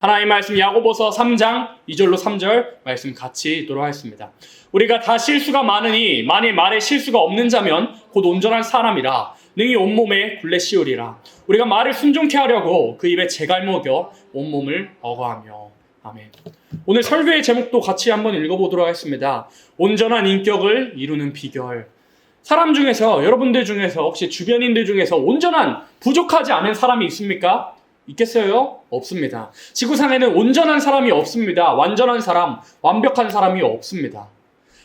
하나님의 말씀 야고보서 3장 2절로 3절 말씀 같이 읽도록 하겠습니다. 우리가 다 실수가 많으니 만일 말에 실수가 없는 자면 곧 온전한 사람이라 능히 온몸에 굴레 씌우리라. 우리가 말을 순종케 하려고 그 입에 재갈 먹여 온몸을 억어하며. 아멘. 오늘 설교의 제목도 같이 한번 읽어보도록 하겠습니다. 온전한 인격을 이루는 비결. 사람 중에서, 여러분들 중에서, 혹시 주변인들 중에서 온전한, 부족하지 않은 사람이 있습니까? 있겠어요? 없습니다. 지구상에는 온전한 사람이 없습니다. 완전한 사람, 완벽한 사람이 없습니다.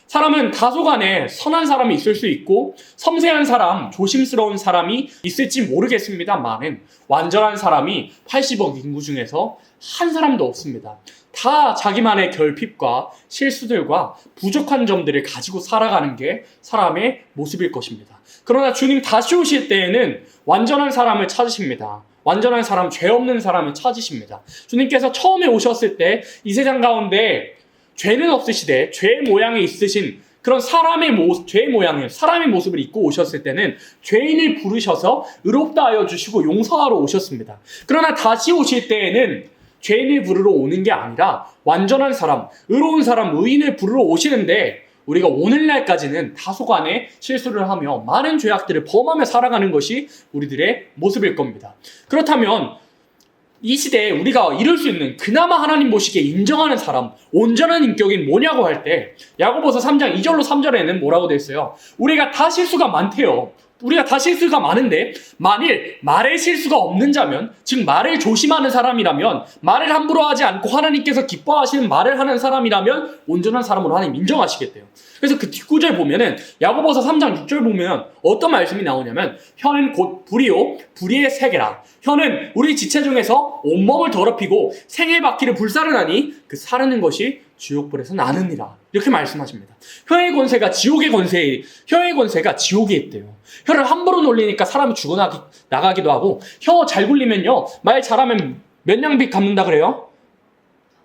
사람은 다소간에 선한 사람이 있을 수 있고 섬세한 사람, 조심스러운 사람이 있을지 모르겠습니다만은 완전한 사람이 80억 인구 중에서 한 사람도 없습니다. 다 자기만의 결핍과 실수들과 부족한 점들을 가지고 살아가는 게 사람의 모습일 것입니다. 그러나 주님 다시 오실 때에는 완전한 사람을 찾으십니다. 완전한 사람, 죄 없는 사람을 찾으십니다. 주님께서 처음에 오셨을 때 이 세상 가운데 죄는 없으시되 죄의 모양이 있으신 그런 사람의 모습을 입고 오셨을 때는 죄인을 부르셔서 의롭다 하여 주시고 용서하러 오셨습니다. 그러나 다시 오실 때에는 죄인을 부르러 오는 게 아니라 완전한 사람, 의로운 사람, 의인을 부르러 오시는데 우리가 오늘날까지는 다소간에 실수를 하며 많은 죄악들을 범하며 살아가는 것이 우리들의 모습일 겁니다. 그렇다면 이 시대에 우리가 이룰 수 있는 그나마 하나님 보시기에 인정하는 사람, 온전한 인격이 뭐냐고 할 때 야고보서 3장 2절로 3절에는 뭐라고 되어 있어요? 우리가 다 실수가 많대요. 우리가 다 실수가 많은데 만일 말에 실수가 없는 자면, 즉 말을 조심하는 사람이라면, 말을 함부로 하지 않고 하나님께서 기뻐하시는 말을 하는 사람이라면 온전한 사람으로 하나님 인정하시겠대요. 그래서 그 뒷구절 보면은 야고보서 3장 6절 보면 어떤 말씀이 나오냐면 혀는 곧 불이요 불의의 세계라. 혀는 우리 지체 중에서 온몸을 더럽히고 생의 바퀴를 불사르나니 그 사르는 것이 지옥불에서 나느니라. 이렇게 말씀하십니다. 혀의 권세가 지옥에 있대요. 혀를 함부로 놀리니까 사람이 나가기도 하고, 혀 잘 굴리면요, 말 잘하면 몇 냥빚 갚는다 그래요?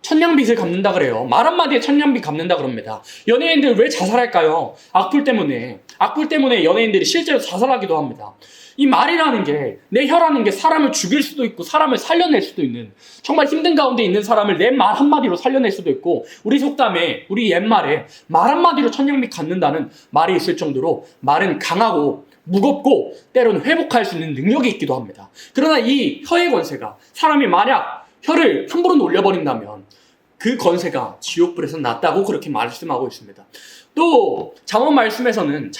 천냥빚을 갚는다 그래요. 말 한마디에 천냥빚 갚는다 그럽니다. 연예인들 왜 자살할까요? 악플 때문에 연예인들이 실제로 자살하기도 합니다. 이 말이라는 게, 내 혀라는 게 사람을 죽일 수도 있고 사람을 살려낼 수도 있는, 정말 힘든 가운데 있는 사람을 내 말 한마디로 살려낼 수도 있고, 우리 속담에, 우리 옛말에 말 한마디로 천냥빚 갚는다는 말이 있을 정도로 말은 강하고 무겁고 때로는 회복할 수 있는 능력이 있기도 합니다. 그러나 이 혀의 권세가, 사람이 만약 혀를 함부로 놀려버린다면 그 권세가 지옥불에서 낫다고 그렇게 말씀하고 있습니다. 또 잠언 말씀에서는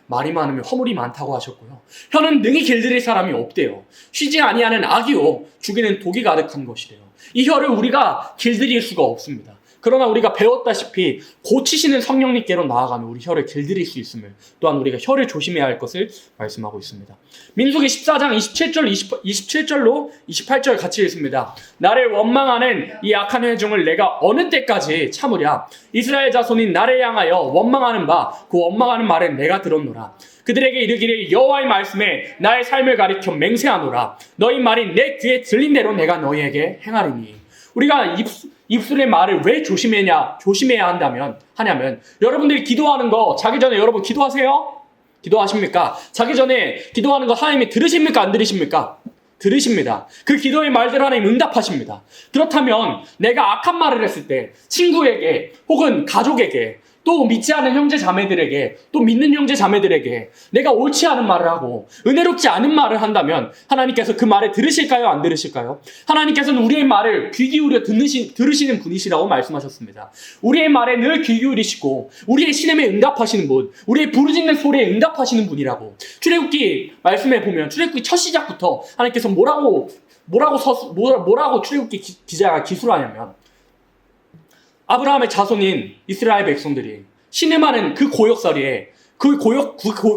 말이 많으면 허물이 많다고 하셨고요. 혀는 능히 길들일 사람이 없대요. 쉬지 아니하는 악이요 죽이는 독이 가득한 것이래요. 이 혀를 우리가 길들일 수가 없습니다. 그러나 우리가 배웠다시피 고치시는 성령님께로 나아가면 우리 혀를 길들일 수 있음을, 또한 우리가 혀를 조심해야 할 것을 말씀하고 있습니다. 민수기 14장 27절로 28절 같이 읽습니다. 나를 원망하는 이 악한 회중을 내가 어느 때까지 참으랴? 이스라엘 자손인 나를 향하여 원망하는 바 그 원망하는 말은 내가 들었노라. 그들에게 이르기를 여호와의 말씀에 나의 삶을 가리켜 맹세하노라. 너희 말이 내 귀에 들린 대로 내가 너희에게 행하리니. 우리가 입술의 말을 왜 조심해야 하냐면 여러분들이 기도하는 거 자기 전에 여러분 기도하세요? 기도하십니까? 자기 전에 기도하는 거 하나님이 들으십니까? 안 들으십니까? 들으십니다. 그 기도의 말들 하나님 응답하십니다. 그렇다면 내가 악한 말을 했을 때 친구에게 혹은 가족에게, 또 믿지 않은 형제 자매들에게, 또 믿는 형제 자매들에게 내가 옳지 않은 말을 하고 은혜롭지 않은 말을 한다면 하나님께서 그 말을 들으실까요? 안 들으실까요? 하나님께서는 우리의 말을 귀 기울여 들으시는 분이시라고 말씀하셨습니다. 우리의 말에 늘 귀 기울이시고 우리의 신음에 응답하시는 분, 우리의 부르짖는 소리에 응답하시는 분이라고. 출애굽기 말씀에 보면 출애굽기 첫 시작부터 하나님께서 뭐라고 출애굽기 기자가 기술하냐면, 아브라함의 자손인 이스라엘 백성들이 신음하는 그 고역설에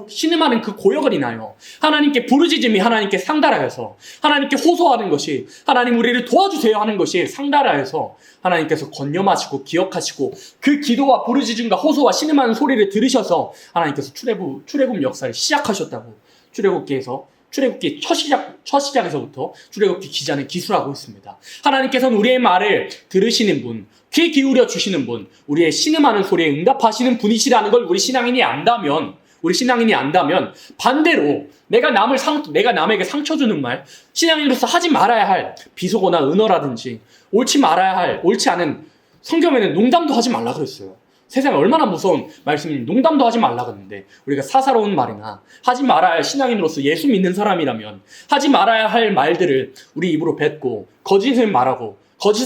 신음하는 그 고역을 인하여 하나님께 부르짖음이 하나님께 상달하여서, 하나님께 호소하는 것이, 하나님 우리를 도와주세요 하는 것이 상달하여서 하나님께서 권념하시고 기억하시고 그 기도와 부르짖음과 호소와 신음하는 소리를 들으셔서 하나님께서 출애굽 역사를 시작하셨다고 출애굽기 첫 시작에서부터 출애굽기 기자는 기술하고 있습니다. 하나님께서는 우리의 말을 들으시는 분, 귀 기울여 주시는 분, 우리의 신음하는 소리에 응답하시는 분이시라는 걸 우리 신앙인이 안다면 우리 신앙인이 안다면 반대로 내가 남에게 상처 주는 말, 신앙인으로서 하지 말아야 할 비속어나 은어라든지 옳지 않은 성경에는 농담도 하지 말라 그랬어요. 세상에 얼마나 무서운 말씀이 농담도 하지 말라 그랬는데 우리가 사사로운 말이나 하지 말아야 할 신앙인으로서 예수 믿는 사람이라면 하지 말아야 할 말들을 우리 입으로 뱉고 거짓을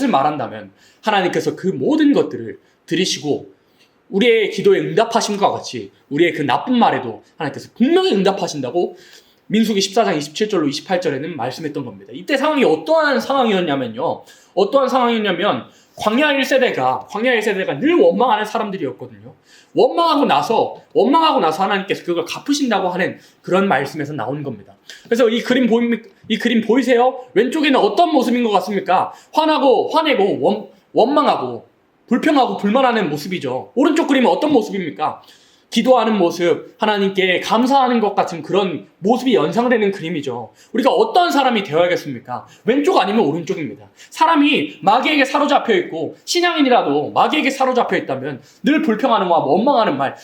말한다면 하나님께서 그 모든 것들을 들으시고 우리의 기도에 응답하심과 같이 우리의 그 나쁜 말에도 하나님께서 분명히 응답하신다고 민수기 14장 27절로 28절에는 말씀했던 겁니다. 이때 상황이 어떠한 상황이었냐면 광야 1세대가 늘 원망하는 사람들이었거든요. 원망하고 나서 하나님께서 그걸 갚으신다고 하는 그런 말씀에서 나온 겁니다. 그래서 이 그림 보이세요? 왼쪽에는 어떤 모습인 것 같습니까? 화내고 원망하고 불평하고 불만하는 모습이죠. 오른쪽 그림은 어떤 모습입니까? 기도하는 모습, 하나님께 감사하는 것 같은 그런 모습이 연상되는 그림이죠. 우리가 어떤 사람이 되어야겠습니까? 왼쪽 아니면 오른쪽입니다. 사람이 마귀에게 사로잡혀 있고 신앙인이라도 마귀에게 사로잡혀 있다면 늘 불평하는 말, 원망하는 말,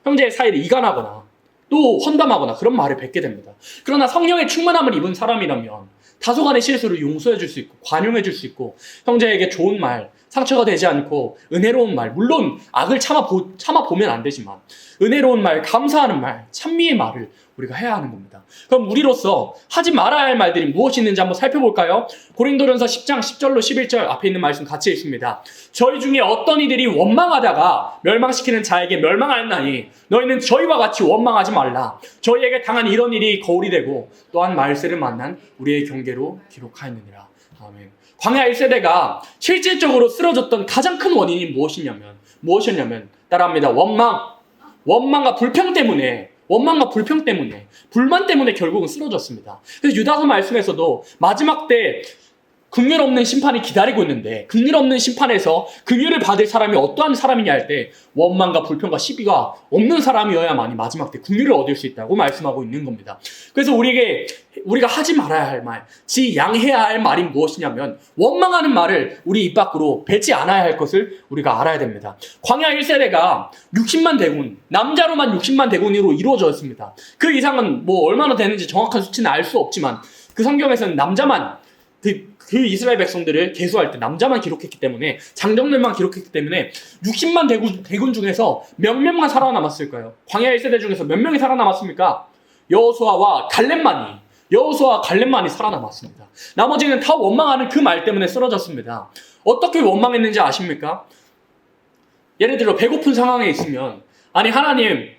형제의 사이를 이간하거나 또 헌담하거나 그런 말을 뱉게 됩니다. 그러나 성령의 충만함을 입은 사람이라면 다소간의 실수를 용서해 줄 수 있고 관용해 줄 수 있고 형제에게 좋은 말, 상처가 되지 않고 은혜로운 말, 물론 악을 참아보면 안 되지만 은혜로운 말, 감사하는 말, 찬미의 말을 우리가 해야 하는 겁니다. 그럼 우리로서 하지 말아야 할 말들이 무엇이 있는지 한번 살펴볼까요? 고린도전서 10장 10절로 11절 앞에 있는 말씀 같이 읽습니다. 저희 중에 어떤 이들이 원망하다가 멸망시키는 자에게 멸망하였나니 너희는 저희와 같이 원망하지 말라. 저희에게 당한 이런 일이 거울이 되고 또한 말세를 만난 우리의 경계로 기록하였느니라. 아멘. 광야 1세대가 실질적으로 쓰러졌던 가장 큰 원인이 무엇이었냐면 따라합니다. 원망과 불평 때문에 불만 때문에 결국은 쓰러졌습니다. 그래서 유다서 말씀에서도 마지막 때 긍휼 없는 심판이 기다리고 있는데 긍휼 없는 심판에서 긍휼을 받을 사람이 어떠한 사람이냐 할 때 원망과 불평과 시비가 없는 사람이어야만이 마지막 때 긍휼을 얻을 수 있다고 말씀하고 있는 겁니다. 그래서 우리가 하지 말아야 할 말, 지양해야 할 말이 무엇이냐면 원망하는 말을 우리 입 밖으로 뱉지 않아야 할 것을 우리가 알아야 됩니다. 광야 1세대가 60만 대군, 남자로만 60만 대군으로 이루어졌습니다. 그 이상은 얼마나 되는지 정확한 수치는 알 수 없지만 그 성경에서는 남자만 그 이스라엘 백성들을 계수할 때 남자만 기록했기 때문에 장정들만 기록했기 때문에 60만 대군 중에서 몇 명만 살아남았을까요? 광야 1세대 중에서 몇 명이 살아남았습니까? 여호수아와 갈렙만이 살아남았습니다. 나머지는 다 원망하는 그 말 때문에 쓰러졌습니다. 어떻게 원망했는지 아십니까? 예를 들어 배고픈 상황에 있으면 하나님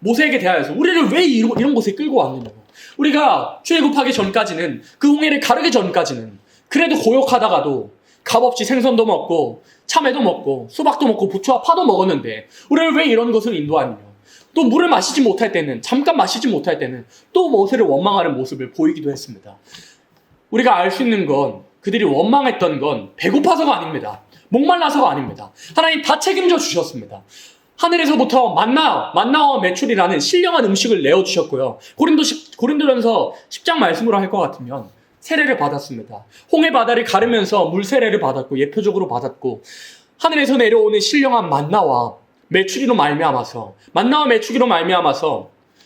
모세에게 대하여서 우리를 왜 이런 곳에 끌고 왔느냐고. 우리가 출애굽하기 전까지는 그 홍해를 가르기 전까지는 그래도 고역하다가도 값없이 생선도 먹고 참외도 먹고 수박도 먹고 부추와 파도 먹었는데 우리를 왜 이런 곳을 인도하느냐. 또 물을 잠깐 마시지 못할 때는 또 모세를 원망하는 모습을 보이기도 했습니다. 우리가 알 수 있는 건 그들이 원망했던 건 배고파서가 아닙니다. 목말라서가 아닙니다. 하나님 다 책임져 주셨습니다. 하늘에서부터 만나와 메추리라는 신령한 음식을 내어주셨고요. 고린도전서 10장 말씀으로 할 것 같으면 세례를 받았습니다. 홍해 바다를 가르면서 물 세례를 받았고 예표적으로 받았고 하늘에서 내려오는 신령한 만나와 메추리로 말미암아서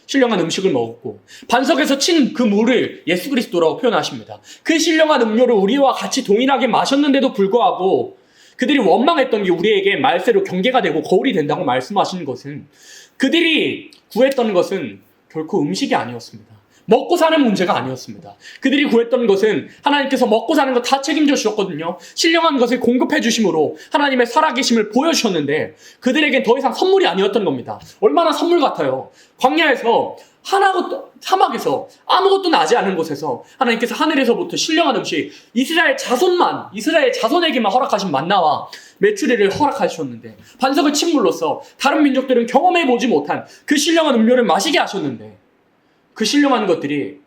신령한 음식을 먹었고 반석에서 친 그 물을 예수 그리스도라고 표현하십니다. 그 신령한 음료를 우리와 같이 동일하게 마셨는데도 불구하고 그들이 원망했던 게 우리에게 말세로 경계가 되고 거울이 된다고 말씀하시는 것은 그들이 구했던 것은 결코 음식이 아니었습니다. 먹고 사는 문제가 아니었습니다. 그들이 구했던 것은 하나님께서 먹고 사는 거 다 책임져 주셨거든요. 신령한 것을 공급해 주심으로 하나님의 살아계심을 보여주셨는데 그들에겐 더 이상 선물이 아니었던 겁니다. 얼마나 선물 같아요. 광야에서 사막에서 아무것도 나지 않은 곳에서 하나님께서 하늘에서부터 신령한 음식 이스라엘 자손에게만 허락하신 만나와 메추리를 허락하셨는데 반석을 침물로써 다른 민족들은 경험해보지 못한 그 신령한 음료를 마시게 하셨는데 그 신령한 것들이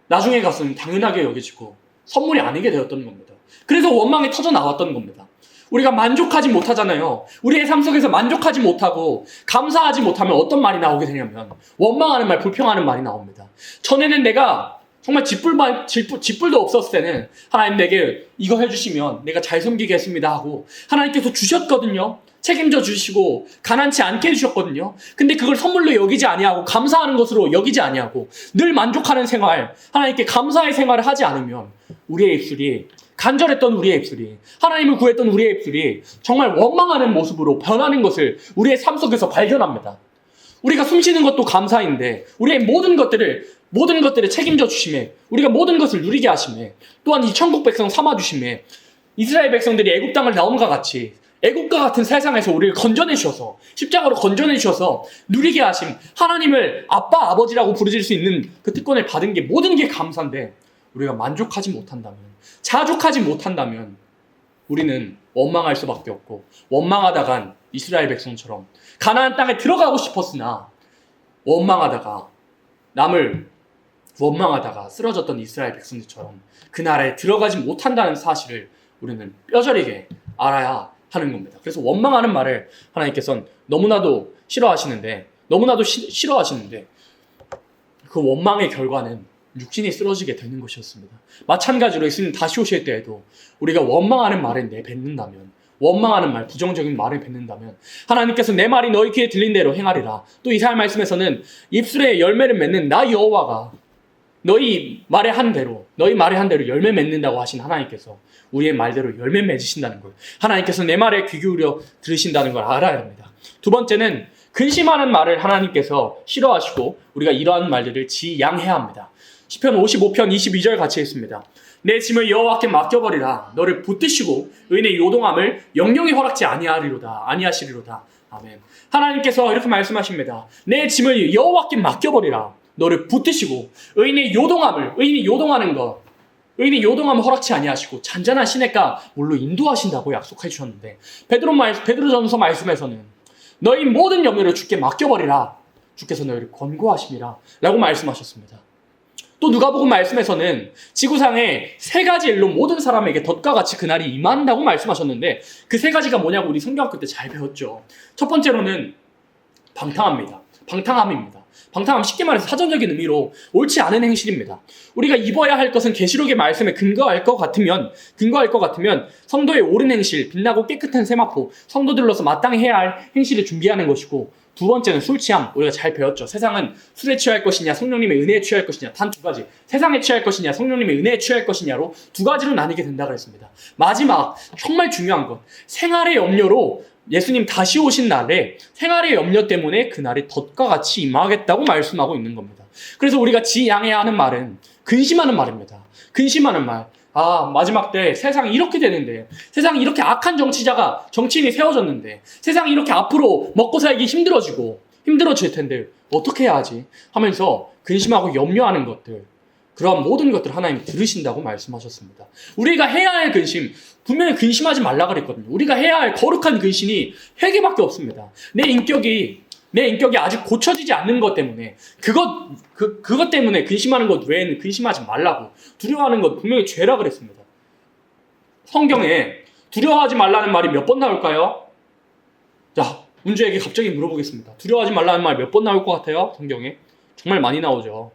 나중에 가서는 당연하게 여겨지고 선물이 아니게 되었던 겁니다. 그래서 원망이 터져 나왔던 겁니다. 우리가 만족하지 못하잖아요. 우리의 삶 속에서 만족하지 못하고 감사하지 못하면 어떤 말이 나오게 되냐면 원망하는 말, 불평하는 말이 나옵니다. 전에는 내가 정말 짓불도 없었을 때는 하나님 내게 이거 해주시면 내가 잘 섬기겠습니다 하고 하나님께서 주셨거든요. 책임져 주시고 가난치 않게 해주셨거든요. 근데 그걸 선물로 여기지 아니하고 감사하는 것으로 여기지 아니하고 늘 만족하는 생활, 하나님께 감사의 생활을 하지 않으면 우리의 입술이, 간절했던 우리의 입술이, 하나님을 구했던 우리의 입술이 정말 원망하는 모습으로 변하는 것을 우리의 삶 속에서 발견합니다. 우리가 숨쉬는 것도 감사인데 우리의 모든 것들을 책임져 주심에, 우리가 모든 것을 누리게 하심에, 또한 이 천국 백성 삼아 주심에, 이스라엘 백성들이 애굽 땅을 나옴과 같이 애국과 같은 세상에서 우리를 건져내 주셔서, 십자가로 건져내 주셔서 누리게 하심, 하나님을 아빠, 아버지라고 부르질 수 있는 그 특권을 받은 게 모든 게 감사인데 우리가 만족하지 못한다면, 자족하지 못한다면 우리는 원망할 수밖에 없고, 원망하다간 이스라엘 백성처럼 가나안 땅에 들어가고 싶었으나 원망하다가 쓰러졌던 이스라엘 백성들처럼 그 나라에 들어가지 못한다는 사실을 우리는 뼈저리게 알아야 하는 겁니다. 그래서 원망하는 말을 하나님께서는 너무나도 싫어하시는데 그 원망의 결과는 육신이 쓰러지게 되는 것이었습니다. 마찬가지로 예수님 다시 오실 때에도 우리가 원망하는 말을 내뱉는다면, 원망하는 말, 부정적인 말을 뱉는다면 하나님께서 내 말이 너희 귀에 들린 대로 행하리라. 또 이사야 말씀에서는 입술에 열매를 맺는 나 여호와가 너희 말에 한 대로 열매 맺는다고 하신 하나님께서 우리의 말대로 열매 맺으신다는 걸, 하나님께서 내 말에 귀 기울여 들으신다는 걸 알아야 합니다. 두 번째는 근심하는 말을 하나님께서 싫어하시고 우리가 이러한 말들을 지양해야 합니다. 시편 55편 22절 같이 했습니다. 내 짐을 여호와께 맡겨버리라. 너를 붙드시고 의인의 요동함을 영영히 허락지 아니하시리로다. 아멘. 하나님께서 이렇게 말씀하십니다. 내 짐을 여호와께 맡겨버리라. 너를 붙드시고 의인이 요동함을 허락지 아니하시고 잔잔한 시냇가 물로 인도하신다고 약속해 주셨는데, 베드로전서 말씀에서는 너희 모든 염려를 주께 맡겨버리라. 주께서 너희를 권고하심이라 라고 말씀하셨습니다. 또 누가복음 말씀에서는 지구상에 세 가지 일로 모든 사람에게 덫과 같이 그날이 임한다고 말씀하셨는데, 그 세 가지가 뭐냐고 우리 성경학교 때 잘 배웠죠. 첫 번째로는 방탕함입니다. 방탕함, 쉽게 말해서 사전적인 의미로 옳지 않은 행실입니다. 우리가 입어야 할 것은 계시록의 말씀에 근거할 것 같으면 성도의 옳은 행실, 빛나고 깨끗한 세마포, 성도들로서 마땅히 해야 할 행실을 준비하는 것이고, 두 번째는 술 취함. 우리가 잘 배웠죠. 세상은 술에 취할 것이냐 성령님의 은혜에 취할 것이냐, 단 두 가지. 세상에 취할 것이냐 성령님의 은혜에 취할 것이냐로 두 가지로 나뉘게 된다고 그랬습니다. 마지막 정말 중요한 건 생활의 염려로, 예수님 다시 오신 날에 생활의 염려 때문에 그날이 덫과 같이 임하겠다고 말씀하고 있는 겁니다. 그래서 우리가 지양해야 하는 말은 근심하는 말입니다. 근심하는 말. 마지막 때 세상이 이렇게 되는데, 세상이 이렇게 악한 정치인이 세워졌는데, 세상이 이렇게 앞으로 먹고 살기 힘들어질 텐데 어떻게 해야 하지? 하면서 근심하고 염려하는 것들, 그런 모든 것들 하나님이 들으신다고 말씀하셨습니다. 우리가 해야 할 근심, 분명히 근심하지 말라 그랬거든요. 우리가 해야 할 거룩한 근심이 회개밖에 없습니다. 내 인격이 아직 고쳐지지 않는 것 때문에, 그것 때문에 근심하는 것 외에는 근심하지 말라고, 두려워하는 것 분명히 죄라 그랬습니다. 성경에 두려워하지 말라는 말이 몇 번 나올까요? 자, 문주에게 갑자기 물어보겠습니다. 두려워하지 말라는 말 몇 번 나올 것 같아요? 성경에? 정말 많이 나오죠.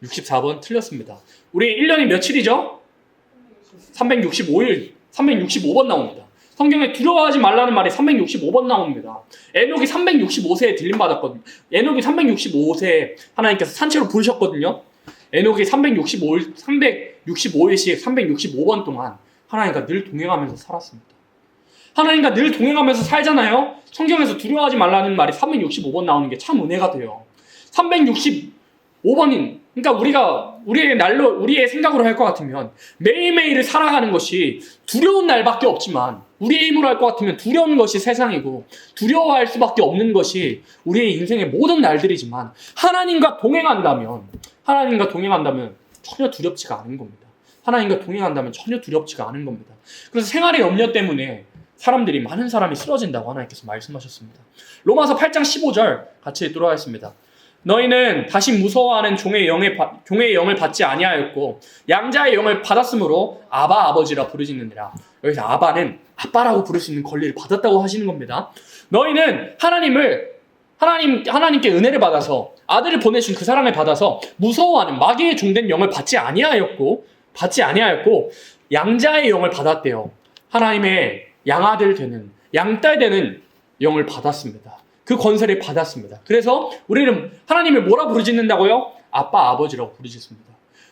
64번 틀렸습니다. 우리 1년이 며칠이죠? 365번 나옵니다. 성경에 두려워하지 말라는 말이 365번 나옵니다. 에녹이 365세에 들림받았거든요. 에녹이 365세에 하나님께서 산채로 부르셨거든요. 에녹이 365일씩 365번 동안 하나님과 늘 동행하면서 살았습니다. 하나님과 늘 동행하면서 살잖아요. 성경에서 두려워하지 말라는 말이 365번 나오는 게 참 은혜가 돼요. 365번인, 그러니까 우리의 생각으로 할 것 같으면 매일매일을 살아가는 것이 두려운 날밖에 없지만, 우리의 힘으로 할 것 같으면 두려운 것이 세상이고 두려워할 수밖에 없는 것이 우리의 인생의 모든 날들이지만, 하나님과 동행한다면 전혀 두렵지가 않은 겁니다. 그래서 생활의 염려 때문에 많은 사람이 쓰러진다고 하나님께서 말씀하셨습니다. 로마서 8장 15절 같이 읽도록 하겠습니다. 너희는 다시 무서워하는 종의 영을 받지 아니하였고 양자의 영을 받았으므로 아바 아버지라 부르짖느니라. 여기서 아바는 아빠라고 부를 수 있는 권리를 받았다고 하시는 겁니다. 너희는 하나님께 은혜를 받아서, 아들을 보내신 그 사랑을 받아서 무서워하는 마귀의 종된 영을 받지 아니하였고 양자의 영을 받았대요. 하나님의 양아들 되는, 양딸 되는 영을 받았습니다. 그 권세를 받았습니다. 그래서 우리는 하나님을 뭐라 부르짖는다고요? 아빠, 아버지라고 부르짖습니다.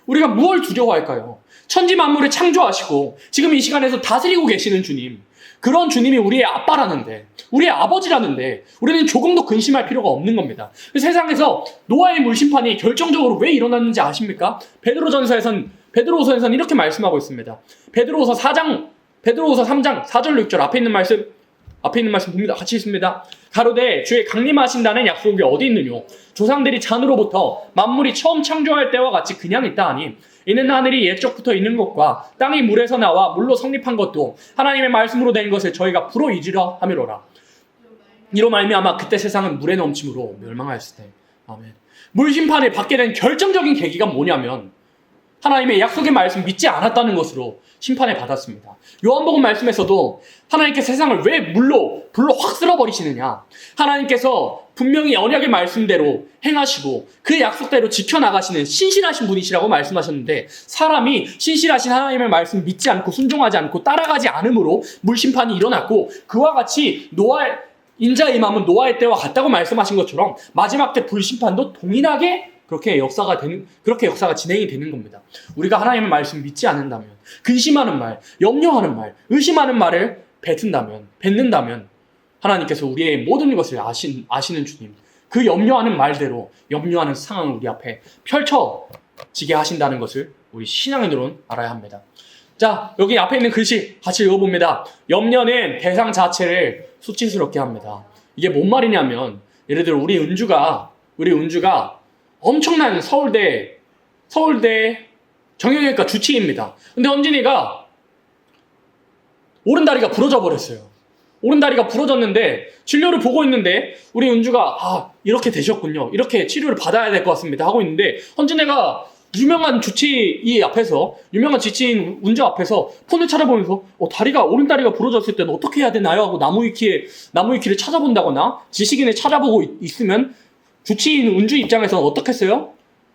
우리가 무엇을 두려워할까요? 천지 만물을 창조하시고 지금 이 시간에서 다스리고 계시는 주님, 그런 주님이 우리의 아빠라는데, 우리의 아버지라는데 우리는 조금도 근심할 필요가 없는 겁니다. 세상에서 노아의 물심판이 결정적으로 왜 일어났는지 아십니까? 베드로후서에선 이렇게 말씀하고 있습니다. 베드로후서 3장 4절 6절 앞에 있는 말씀 봅니다. 같이 있습니다. 가로되 주의 강림하신다는 약속이 어디 있느뇨? 조상들이 잔으로부터 만물이 처음 창조할 때와 같이 그냥 있다 하니 이는 하늘이 옛적부터 있는 것과 땅이 물에서 나와 물로 성립한 것도 하나님의 말씀으로 된 것을 저희가 불어 잊으려 함이로라. 이로 말미암아 그때 세상은 물에 넘침으로 멸망하였을 때. 아멘. 물심판을 받게 된 결정적인 계기가 뭐냐면 하나님의 약속의 말씀 믿지 않았다는 것으로 심판을 받았습니다. 요한복음 말씀에서도 하나님께서 세상을 왜 불로 확 쓸어버리시느냐. 하나님께서 분명히 언약의 말씀대로 행하시고 그 약속대로 지켜나가시는 신실하신 분이시라고 말씀하셨는데, 사람이 신실하신 하나님의 말씀 믿지 않고 순종하지 않고 따라가지 않으므로 물심판이 일어났고, 그와 같이 인자의 임함은 노아의 때와 같다고 말씀하신 것처럼 마지막 때 불심판도 동일하게 그렇게 역사가 진행이 되는 겁니다. 우리가 하나님의 말씀 믿지 않는다면, 근심하는 말, 염려하는 말, 의심하는 말을 뱉는다면 하나님께서 우리의 모든 것을 아시는 주님, 그 염려하는 말대로 염려하는 상황을 우리 앞에 펼쳐지게 하신다는 것을 우리 신앙인으로는 알아야 합니다. 자, 여기 앞에 있는 글씨 같이 읽어봅니다. 염려는 대상 자체를 수치스럽게 합니다. 이게 뭔 말이냐면, 예를 들어 우리 은주가 엄청난 서울대 정형외과 주치의입니다. 근데 헌진이가 오른다리가 부러져 버렸어요. 오른다리가 부러졌는데 진료를 보고 있는데 우리 은주가 이렇게 되셨군요, 이렇게 치료를 받아야 될 것 같습니다 하고 있는데, 헌진이가 유명한 주치의 은주 앞에서 폰을 찾아보면서 오른다리가 부러졌을 때는 어떻게 해야 되나요? 하고 나무위키를 찾아본다거나 지식인을 찾아보고 있으면 주치의인 은주 입장에서는 어떻겠어요?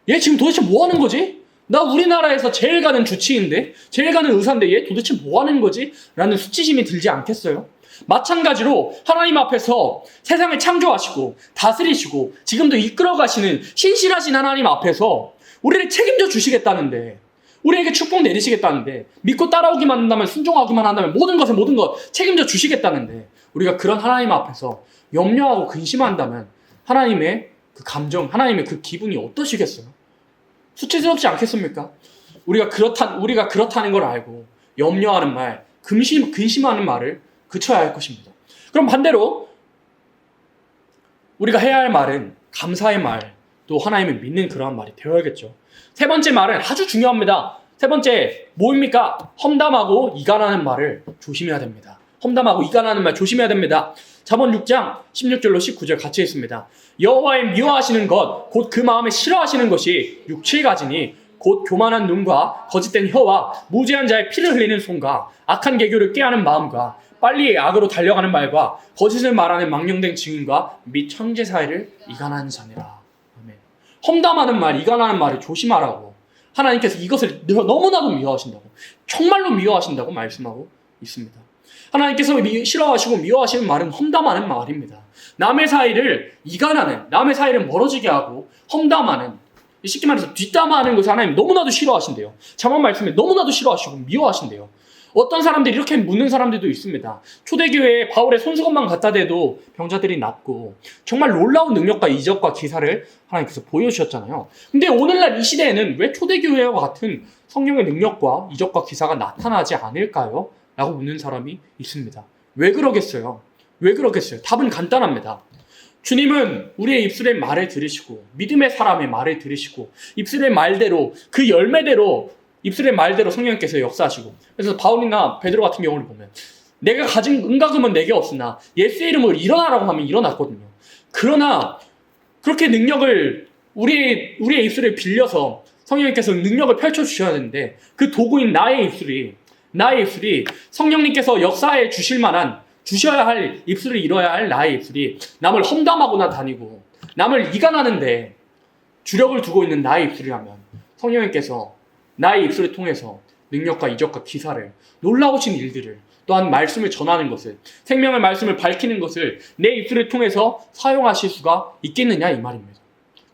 얘 지금 도대체 뭐 하는 거지? 나 우리나라에서 제일 가는 주치의인데, 제일 가는 의사인데 얘 도대체 뭐 하는 거지? 라는 수치심이 들지 않겠어요? 마찬가지로 하나님 앞에서 세상을 창조하시고 다스리시고 지금도 이끌어 가시는 신실하신 하나님 앞에서 우리를 책임져 주시겠다는데, 우리에게 축복 내리시겠다는데, 믿고 따라오기만 한다면, 순종하기만 한다면 모든 것 책임져 주시겠다는데, 우리가 그런 하나님 앞에서 염려하고 근심한다면 하나님의 그 감정, 하나님의 그 기분이 어떠시겠어요? 수치스럽지 않겠습니까? 우리가 그렇다는 걸 알고 염려하는 말, 근심하는 말을 그쳐야 할 것입니다. 그럼 반대로 우리가 해야 할 말은 감사의 말, 또 하나님을 믿는 그러한 말이 되어야겠죠. 세 번째 말은 아주 중요합니다. 세 번째 뭐입니까? 험담하고 이간하는 말을 조심해야 됩니다. 험담하고 이간하는 말 조심해야 됩니다. 잠언 6장 16절로 19절 같이 있습니다. 여호와의 미워하시는 것 곧 그 마음에 싫어하시는 것이 6, 7가지니 곧 교만한 눈과 거짓된 혀와 무죄한 자의 피를 흘리는 손과 악한 계교를 꾀하는 마음과 빨리 악으로 달려가는 말과 거짓을 말하는 망령된 증인과 및 천재 사이를 이간하는 자니라. 아멘. 험담하는 말, 이간하는 말을 조심하라고 하나님께서 이것을 너무나도 미워하신다고, 정말로 미워하신다고 말씀하고 있습니다. 하나님께서 싫어하시고 미워하시는 말은 험담하는 말입니다. 남의 사이를 이간하는, 남의 사이를 멀어지게 하고 험담하는, 쉽게 말해서 뒷담화하는 것을 하나님 너무나도 싫어하신대요. 잠언 말씀에 너무나도 싫어하시고 미워하신대요. 어떤 사람들이 이렇게 묻는 사람들도 있습니다. 초대교회에 바울의 손수건만 갖다 대도 병자들이 낫고, 정말 놀라운 능력과 이적과 기사를 하나님께서 보여주셨잖아요. 근데 오늘날 이 시대에는 왜 초대교회와 같은 성령의 능력과 이적과 기사가 나타나지 않을까요? 라고 묻는 사람이 있습니다. 왜 그러겠어요? 답은 간단합니다. 주님은 우리의 입술의 말을 들으시고, 믿음의 사람의 말을 들으시고, 입술의 말대로, 그 열매대로, 입술의 말대로 성령께서 역사하시고, 그래서 바울이나 베드로 같은 경우를 보면 내가 가진 은과금은 내게 없으나 예수의 이름으로 일어나라고 하면 일어났거든요. 그러나 그렇게 능력을 우리의 입술을 빌려서 성령님께서 능력을 펼쳐주셔야 되는데, 그 도구인 나의 입술이 성령님께서 역사해 주셔야 할 입술을 이뤄야 할 나의 입술이 남을 험담하거나 다니고 남을 이간하는데 주력을 두고 있는 나의 입술이라면 성령님께서 나의 입술을 통해서 능력과 이적과 기사를, 놀라우신 일들을, 또한 말씀을 전하는 것을, 생명의 말씀을 밝히는 것을 내 입술을 통해서 사용하실 수가 있겠느냐 이 말입니다.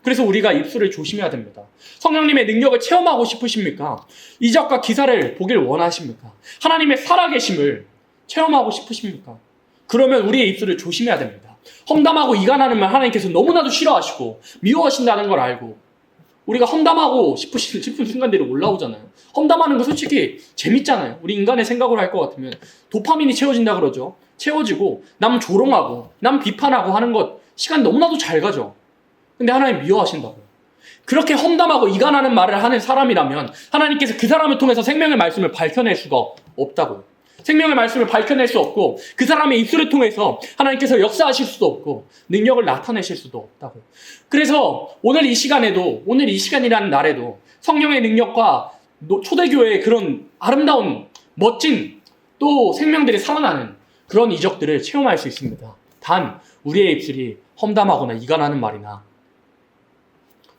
그래서 우리가 입술을 조심해야 됩니다. 성령님의 능력을 체험하고 싶으십니까? 이적과 기사를 보길 원하십니까? 하나님의 살아계심을 체험하고 싶으십니까? 그러면 우리의 입술을 조심해야 됩니다. 험담하고 이간하는 말 하나님께서 너무나도 싫어하시고 미워하신다는 걸 알고 우리가 험담하고 싶은 순간들이 올라오잖아요. 험담하는 거 솔직히 재밌잖아요. 우리 인간의 생각으로 할 것 같으면 도파민이 채워진다 그러죠. 채워지고 남 조롱하고 남 비판하고 하는 것 시간 너무나도 잘 가죠. 근데 하나님 미워하신다고요. 그렇게 험담하고 이간하는 말을 하는 사람이라면 하나님께서 그 사람을 통해서 생명의 말씀을 밝혀낼 수가 없다고요. 생명의 말씀을 밝혀낼 수 없고 그 사람의 입술을 통해서 하나님께서 역사하실 수도 없고 능력을 나타내실 수도 없다고. 그래서 오늘 이 시간이라는 날에도 성령의 능력과 초대교회의 그런 아름다운 멋진 또 생명들이 살아나는 그런 이적들을 체험할 수 있습니다. 단 우리의 입술이 험담하거나 이간하는 말이나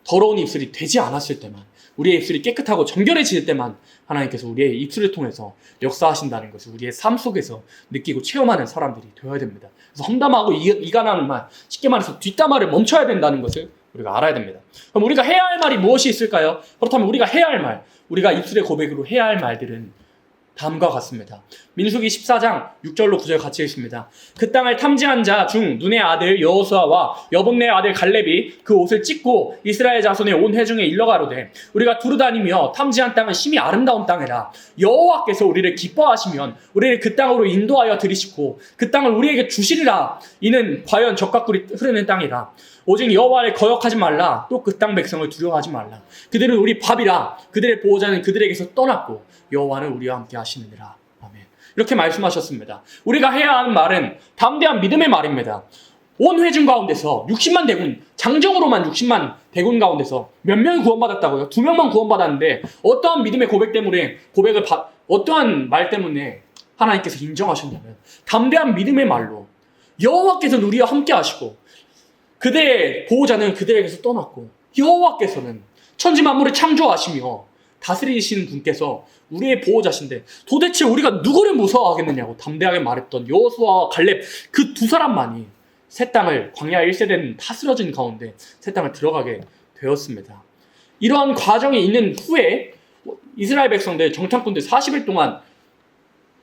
더러운 입술이 되지 않았을 때만, 우리의 입술이 깨끗하고 정결해질 때만 하나님께서 우리의 입술을 통해서 역사하신다는 것을 우리의 삶 속에서 느끼고 체험하는 사람들이 되어야 됩니다. 그래서 험담하고 이간하는 말, 쉽게 말해서 뒷담화를 멈춰야 된다는 것을 우리가 알아야 됩니다. 그럼 우리가 해야 할 말이 무엇이 있을까요? 그렇다면 우리가 해야 할 말, 우리가 입술의 고백으로 해야 할 말들은 다음과 같습니다. 민수기 14장 6절로 9절 같이 읽습니다. 그 땅을 탐지한 자 중 눈의 아들 여호수아와 여분네의 아들 갈렙이 그 옷을 찢고 이스라엘 자손의 온 회중에 일러가로되 우리가 두루다니며 탐지한 땅은 심히 아름다운 땅이라. 여호와께서 우리를 기뻐하시면 우리를 그 땅으로 인도하여 들이시고 그 땅을 우리에게 주시리라. 이는 과연 젖과 꿀이 흐르는 땅이라. 오직 여호와를 거역하지 말라. 또 그 땅 백성을 두려워하지 말라. 그들은 우리 밥이라. 그들의 보호자는 그들에게서 떠났고 여호와는 우리와 함께 하시느니라. 아멘. 이렇게 말씀하셨습니다. 우리가 해야 하는 말은 담대한 믿음의 말입니다. 온 회중 가운데서 60만 대군, 장정으로만 60만 대군 가운데서 몇 명이 구원받았다고요? 2명만 구원받았는데 어떠한 믿음의 고백 때문에 어떠한 말 때문에 하나님께서 인정하셨냐면 담대한 믿음의 말로 여호와께서는 우리와 함께 하시고 그들의 보호자는 그들에게서 떠났고 여호와께서는 천지 만물을 창조하시며 다스리시는 분께서 우리의 보호자신데 도대체 우리가 누구를 무서워하겠느냐고 담대하게 말했던 여호수아와 갈렙 그 두 사람만이 새 땅을 광야 1세대는 다 쓰러진 가운데 새 땅을 들어가게 되었습니다. 이러한 과정이 있는 후에 이스라엘 백성들 정탐꾼들 40일 동안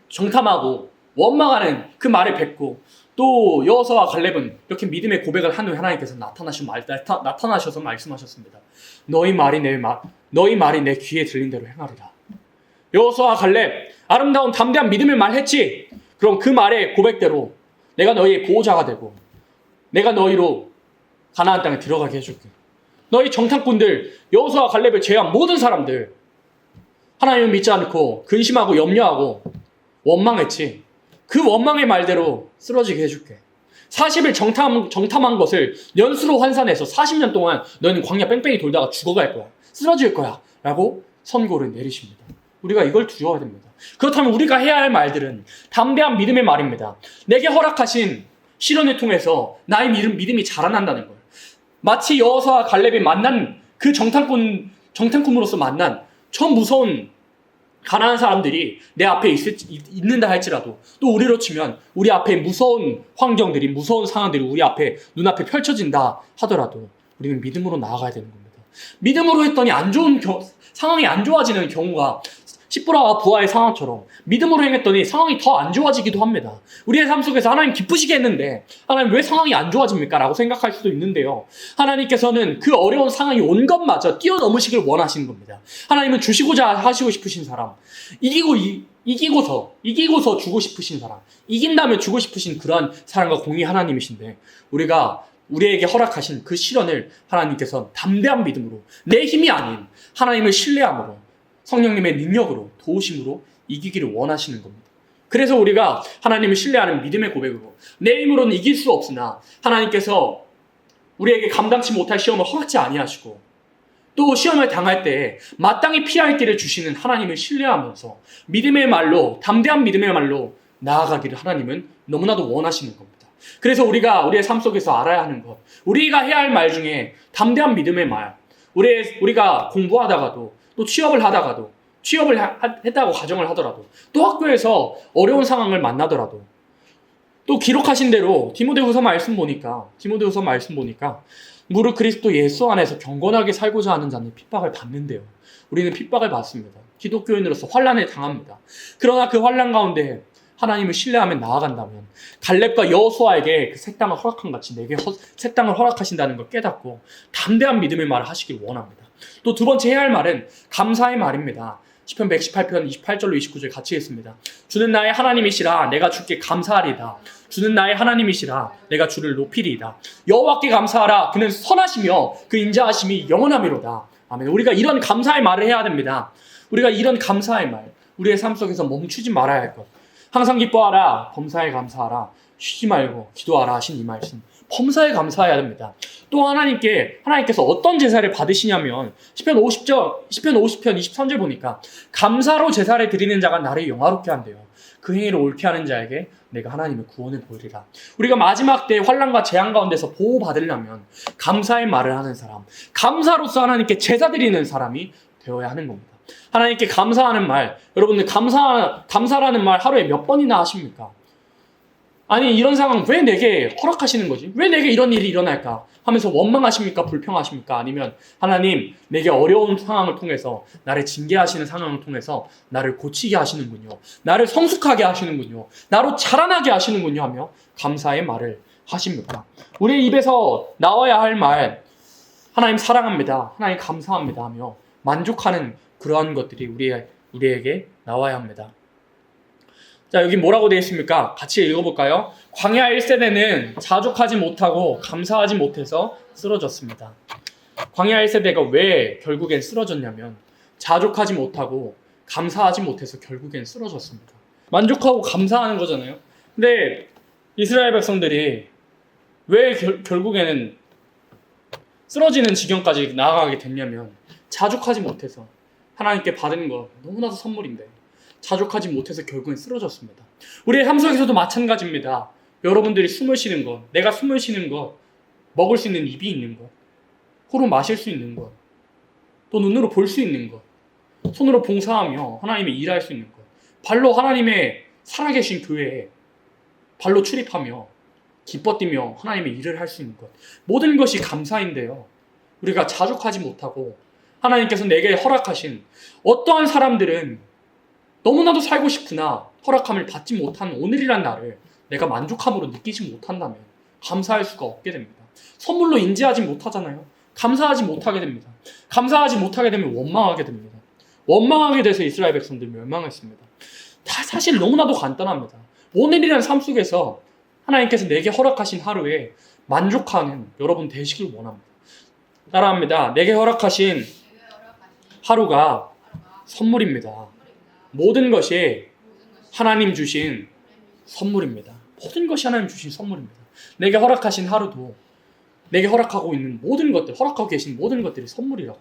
정탐하고 원망하는 그 말을 뱉고 또 여호수아와 갈렙은 이렇게 믿음의 고백을 한 후에 하나님께서 나타나셔서 말씀하셨습니다. 너희 말이 내 귀에 들린 대로 행하리라. 여호수아와 갈렙 아름다운 담대한 믿음을 말했지. 그럼 그 말의 고백대로 내가 너희의 보호자가 되고 내가 너희로 가나안 땅에 들어가게 해줄게. 너희 정탐꾼들 여호수아와 갈렙을 제외한 모든 사람들 하나님을 믿지 않고 근심하고 염려하고 원망했지. 그 원망의 말대로 쓰러지게 해줄게. 40일 정탐한 것을 연수로 환산해서 40년 동안 너희는 광야 뺑뺑이 돌다가 죽어갈 거야. 쓰러질 거야. 라고 선고를 내리십니다. 우리가 이걸 두려워야 됩니다. 그렇다면 우리가 해야 할 말들은 담대한 믿음의 말입니다. 내게 허락하신 시련을 통해서 나의 믿음이 자라난다는 걸. 마치 여호수아와 갈렙이 만난 그 정탐꾼으로서 만난 저 무서운 가난한 사람들이 내 앞에 있는다 할지라도 또 우리로 치면 우리 앞에 무서운 환경들이 무서운 상황들이 우리 앞에 눈앞에 펼쳐진다 하더라도 우리는 믿음으로 나아가야 되는 겁니다. 믿음으로 했더니 상황이 안 좋아지는 경우가 시브라와 부하의 상황처럼 믿음으로 행했더니 상황이 더 안 좋아지기도 합니다. 우리의 삶 속에서 하나님 기쁘시게 했는데 하나님 왜 상황이 안 좋아집니까? 라고 생각할 수도 있는데요. 하나님께서는 그 어려운 상황이 온 것마저 뛰어넘으시길 원하시는 겁니다. 하나님은 주시고자 하시고 싶으신 사람, 이기고서 주고 싶으신 사람, 이긴다면 주고 싶으신 그러한 사랑과 공의 하나님이신데 우리에게 허락하신 그 시련을 하나님께서 담대한 믿음으로 내 힘이 아닌 하나님을 신뢰함으로 성령님의 능력으로 도우심으로 이기기를 원하시는 겁니다. 그래서 우리가 하나님을 신뢰하는 믿음의 고백으로 내 힘으로는 이길 수 없으나 하나님께서 우리에게 감당치 못할 시험을 허락지 아니하시고 또 시험을 당할 때 마땅히 피할 길을 주시는 하나님을 신뢰하면서 믿음의 말로 담대한 믿음의 말로 나아가기를 하나님은 너무나도 원하시는 겁니다. 그래서 우리가 우리의 삶 속에서 알아야 하는 것, 우리가 해야 할 말 중에 담대한 믿음의 말, 우리가 공부하다가도 또 취업을 하다가도 취업을 했다고 가정을 하더라도, 또 학교에서 어려운 상황을 만나더라도, 또 기록하신 대로 디모데후서 말씀 보니까 무릇 그리스도 예수 안에서 경건하게 살고자 하는 자는 핍박을 받는데요. 우리는 핍박을 받습니다. 기독교인으로서 환난을 당합니다. 그러나 그 환난 가운데 하나님을 신뢰하며 나아간다면 갈렙과 여호수아에게 그 새 땅을 허락한 같이 내게 새 땅을 허락하신다는 걸 깨닫고 담대한 믿음의 말을 하시길 원합니다. 또 두 번째 해야 할 말은 감사의 말입니다. 시편 118편 28절로 29절 같이 읽습니다. 주는 나의 하나님이시라 내가 주께 감사하리이다. 주는 나의 하나님이시라 내가 주를 높이리이다. 여호와께 감사하라. 그는 선하시며 그 인자하심이 영원하미로다. 아멘. 우리가 이런 감사의 말을 해야 됩니다. 우리가 이런 감사의 말, 우리의 삶 속에서 멈추지 말아야 할 것. 항상 기뻐하라. 범사에 감사하라. 쉬지 말고 기도하라 하신 이 말씀. 범사에 감사해야 됩니다. 또 하나님께서 어떤 제사를 받으시냐면 시편 50편 23절 보니까 감사로 제사를 드리는 자가 나를 영화롭게 한대요. 그 행위를 옳게 하는 자에게 내가 하나님의 구원을 보이리라. 우리가 마지막 때 환난과 재앙 가운데서 보호받으려면 감사의 말을 하는 사람, 감사로서 하나님께 제사 드리는 사람이 되어야 하는 겁니다. 하나님께 감사하는 말, 여러분들 감사라는 말 하루에 몇 번이나 하십니까? 아니 이런 상황 왜 내게 허락하시는 거지? 왜 내게 이런 일이 일어날까? 하면서 원망하십니까? 불평하십니까? 아니면 하나님 내게 어려운 상황을 통해서 나를 징계하시는 상황을 통해서 나를 고치게 하시는군요. 나를 성숙하게 하시는군요. 나로 자라나게 하시는군요 하며 감사의 말을 하십니까? 우리의 입에서 나와야 할 말, 하나님 사랑합니다. 하나님 감사합니다 하며 만족하는 그러한 것들이 우리에게 나와야 합니다. 자, 여기 뭐라고 되어 있습니까? 같이 읽어볼까요? 광야 1세대는 자족하지 못하고 감사하지 못해서 쓰러졌습니다. 광야 1세대가 왜 결국엔 쓰러졌냐면 자족하지 못하고 감사하지 못해서 결국엔 쓰러졌습니다. 만족하고 감사하는 거잖아요. 근데 이스라엘 백성들이 왜 결국에는 쓰러지는 지경까지 나아가게 됐냐면 자족하지 못해서 하나님께 받은 거 너무나도 선물인데 자족하지 못해서 결국엔 쓰러졌습니다. 우리의 삶 속에서도 마찬가지입니다. 여러분들이 숨을 쉬는 것, 내가 숨을 쉬는 것, 먹을 수 있는 입이 있는 것, 코로 마실 수 있는 것, 또 눈으로 볼 수 있는 것, 손으로 봉사하며 하나님의 일할 수 있는 것, 발로 하나님의 살아계신 교회에 발로 출입하며 기뻐 뛰며 하나님의 일을 할 수 있는 것, 모든 것이 감사인데요. 우리가 자족하지 못하고 하나님께서 내게 허락하신 어떠한 사람들은 너무나도 살고 싶으나 허락함을 받지 못한 오늘이란 날을 내가 만족함으로 느끼지 못한다면 감사할 수가 없게 됩니다. 선물로 인지하지 못하잖아요. 감사하지 못하게 됩니다. 감사하지 못하게 되면 원망하게 됩니다. 원망하게 돼서 이스라엘 백성들 멸망했습니다. 다 사실 너무나도 간단합니다. 오늘이란 삶 속에서 하나님께서 내게 허락하신 하루에 만족하는 여러분 되시길 원합니다. 따라합니다. 내게 허락하신 하루가 선물입니다. 모든 것이 하나님 주신 선물입니다. 모든 것이 하나님 주신 선물입니다. 내게 허락하신 하루도 내게 허락하고 있는 모든 것들, 허락하고 계신 모든 것들이 선물이라고.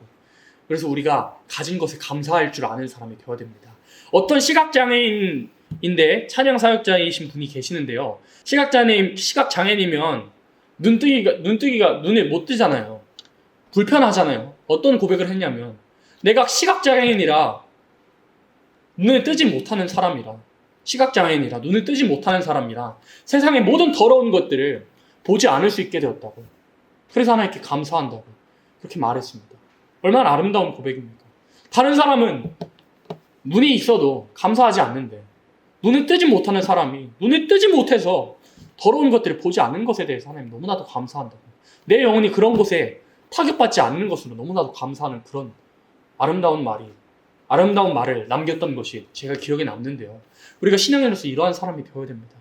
그래서 우리가 가진 것에 감사할 줄 아는 사람이 되어야 됩니다. 어떤 시각장애인인데 찬양 사역자이신 분이 계시는데요. 시각장애인이면 눈뜨기가 눈에 못 뜨잖아요. 불편하잖아요. 어떤 고백을 했냐면 내가 시각장애인이라 눈을 뜨지 못하는 사람이라 시각장애인이라 눈을 뜨지 못하는 사람이라 세상의 모든 더러운 것들을 보지 않을 수 있게 되었다고. 그래서 하나님께 감사한다고 그렇게 말했습니다. 얼마나 아름다운 고백입니까? 다른 사람은 눈이 있어도 감사하지 않는데 눈을 뜨지 못하는 사람이 눈을 뜨지 못해서 더러운 것들을 보지 않는 것에 대해서 하나님 너무나도 감사한다고. 내 영혼이 그런 곳에 타격받지 않는 것으로 너무나도 감사하는 그런 아름다운 말을 남겼던 것이 제가 기억에 남는데요. 우리가 신앙인으로서 이러한 사람이 되어야 됩니다.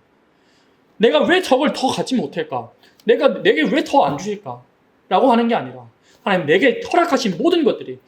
내가 왜 저걸 더 갖지 못할까? 내게 왜 더 안 주실까? 라고 하는 게 아니라 하나님 내게 허락하신 모든 것들이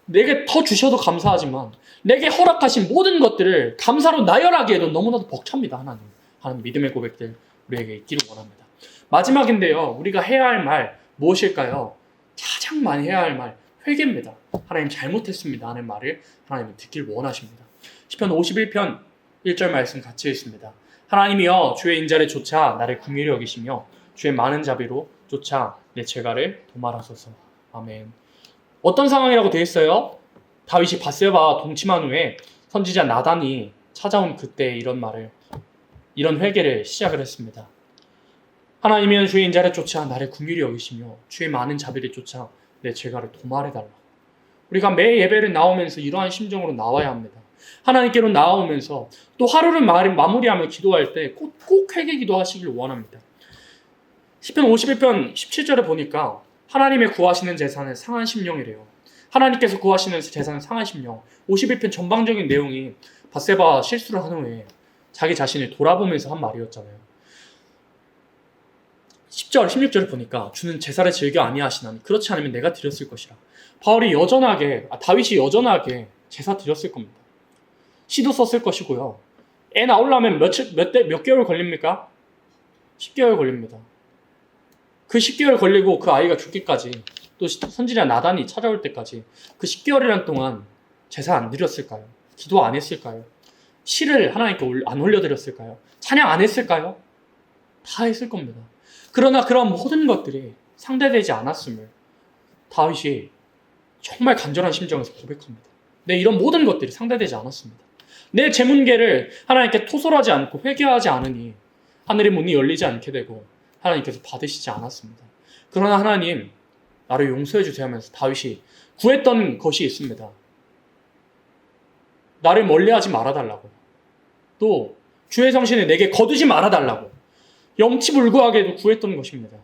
내게 더 주셔도 감사하지만 내게 허락하신 모든 것들을 감사로 나열하기에도 너무나도 벅찹니다. 하나님 믿음의 고백들 우리에게 있기를 원합니다. 마지막인데요. 우리가 해야 할 말 무엇일까요? 가장 많이 해야 할 말 회개입니다. 하나님 잘못했습니다 하는 말을 하나님은 듣길 원하십니다. 시편 51편 1절 말씀 같이 읽습니다. 하나님이여 주의 인자를 쫓아 나를 긍휼히 여기시며 주의 많은 자비로 쫓아 내 죄가를 도말하소서. 아멘. 어떤 상황이라고 되어 있어요? 다윗이 밧세바와 동침한 후에 선지자 나단이 찾아온 그때 이런 회개를 시작을 했습니다. 하나님이여 주의 인자를 쫓아 나를 긍휼히 여기시며 주의 많은 자비를 쫓아 내 죄가를 도말해달라. 우리가 매 예배를 나오면서 이러한 심정으로 나와야 합니다. 하나님께로 나오면서 또 하루를 마무리하며 기도할 때 꼭 회개 기도하시길 원합니다. 시편 51편 17절에 보니까 하나님의 구하시는 재산은 상한 심령이래요. 하나님께서 구하시는 재산은 상한 심령. 51편 전방적인 내용이 밧세바가 실수를 한 후에 자기 자신을 돌아보면서 한 말이었잖아요. 10절, 16절을 보니까 주는 제사를 즐겨 아니하시나니 그렇지 않으면 내가 드렸을 것이라. 다윗이 여전하게 제사 드렸을 겁니다. 시도 썼을 것이고요. 애 나오려면 몇 개월 걸립니까? 10개월 걸립니다. 그 10개월 걸리고 그 아이가 죽기까지 또 선지자 나단이 찾아올 때까지 그 10개월이란 동안 제사 안 드렸을까요? 기도 안 했을까요? 시를 하나님께 안 올려드렸을까요? 찬양 안 했을까요? 다 했을 겁니다. 그러나 그런 모든 것들이 상대되지 않았음을 다윗이 정말 간절한 심정에서 고백합니다. 이런 모든 것들이 상대되지 않았습니다. 내 재문계를 하나님께 토설하지 않고 회개하지 않으니 하늘의 문이 열리지 않게 되고 하나님께서 받으시지 않았습니다. 그러나 하나님 나를 용서해 주세요 하면서 다윗이 구했던 것이 있습니다. 나를 멀리하지 말아달라고. 또 주의 성신을 내게 거두지 말아달라고. 염치불구하게도 구했던 것입니다.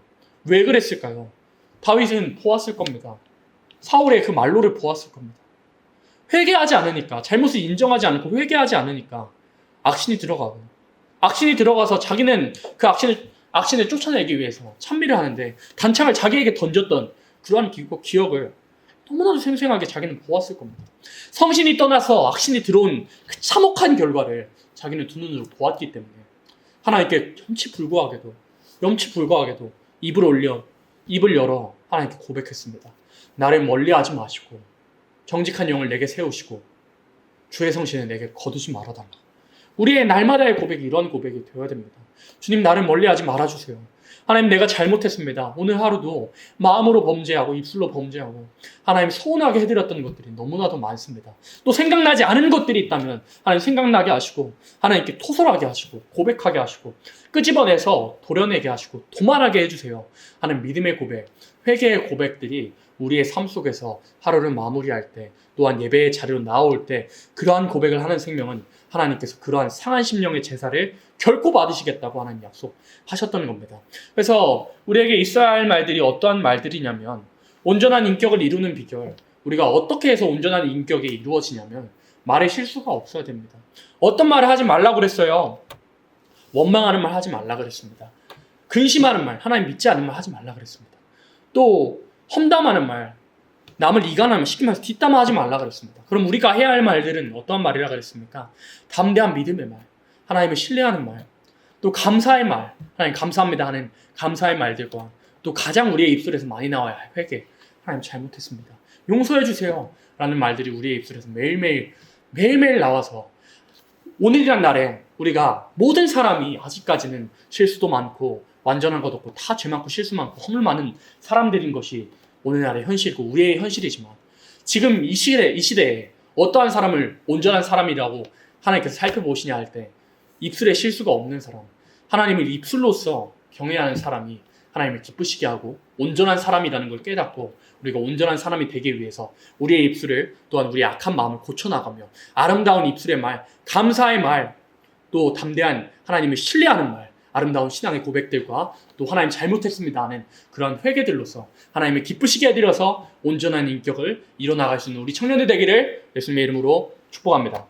왜 그랬을까요? 다윗은 보았을 겁니다. 사울의 그 말로를 보았을 겁니다. 회개하지 않으니까, 잘못을 인정하지 않고 회개하지 않으니까 악신이 들어가서 자기는 그 악신을 쫓아내기 위해서 찬미를 하는데 단창을 자기에게 던졌던 그러한 기억을 너무나도 생생하게 자기는 보았을 겁니다. 성신이 떠나서 악신이 들어온 그 참혹한 결과를 자기는 두 눈으로 보았기 때문에 하나님께 염치불구하게도 입을 열어 하나님께 고백했습니다. 나를 멀리하지 마시고 정직한 영을 내게 세우시고 주의 성신을 내게 거두지 말아달라. 우리의 날마다의 고백이 이런 고백이 되어야 됩니다. 주님, 나를 멀리하지 말아주세요. 하나님, 내가 잘못했습니다. 오늘 하루도 마음으로 범죄하고 입술로 범죄하고 하나님 서운하게 해드렸던 것들이 너무나도 많습니다. 또 생각나지 않은 것들이 있다면 하나님 생각나게 하시고 하나님께 토설하게 하시고 고백하게 하시고 끄집어내서 도려내게 하시고 도말하게 해주세요. 하나님, 믿음의 고백, 회개의 고백들이 우리의 삶 속에서 하루를 마무리할 때 또한 예배의 자리로 나올 때 그러한 고백을 하는 생명은 하나님께서 그러한 상한 심령의 제사를 결코 받으시겠다고 하나님 약속하셨던 겁니다. 그래서 우리에게 있어야 할 말들이 어떠한 말들이냐면 온전한 인격을 이루는 비결, 우리가 어떻게 해서 온전한 인격이 이루어지냐면 말에 실수가 없어야 됩니다. 어떤 말을 하지 말라고 그랬어요? 원망하는 말 하지 말라 그랬습니다. 근심하는 말, 하나님 믿지 않는 말 하지 말라 그랬습니다. 또 험담하는 말, 남을 이간하면 쉽게 말해서 뒷담화하지 말라 그랬습니다. 그럼 우리가 해야 할 말들은 어떠한 말이라 그랬습니까? 담대한 믿음의 말, 하나님을 신뢰하는 말, 또 감사의 말, 하나님 감사합니다 하는 감사의 말들과 또 가장 우리의 입술에서 많이 나와야 할 회개, 하나님 잘못했습니다, 용서해 주세요 라는 말들이 우리의 입술에서 매일매일 나와서 오늘이란 날에 우리가 모든 사람이 아직까지는 실수도 많고 완전한 것 없고 다 죄 많고 실수 많고 허물 많은 사람들인 것이 오늘날의 현실이고 우리의 현실이지만 지금 이 시대에 어떠한 사람을 온전한 사람이라고 하나님께서 살펴보시냐 할 때 입술에 실수가 없는 사람, 하나님을 입술로서 경외하는 사람이 하나님을 기쁘시게 하고 온전한 사람이라는 걸 깨닫고 우리가 온전한 사람이 되기 위해서 우리의 입술을 또한 우리의 악한 마음을 고쳐나가며 아름다운 입술의 말, 감사의 말, 또 담대한 하나님을 신뢰하는 말, 아름다운 신앙의 고백들과 또 하나님 잘못했습니다 하는 그런 회개들로서 하나님을 기쁘시게 해드려서 온전한 인격을 이뤄나갈 수 있는 우리 청년들 되기를 예수님의 이름으로 축복합니다.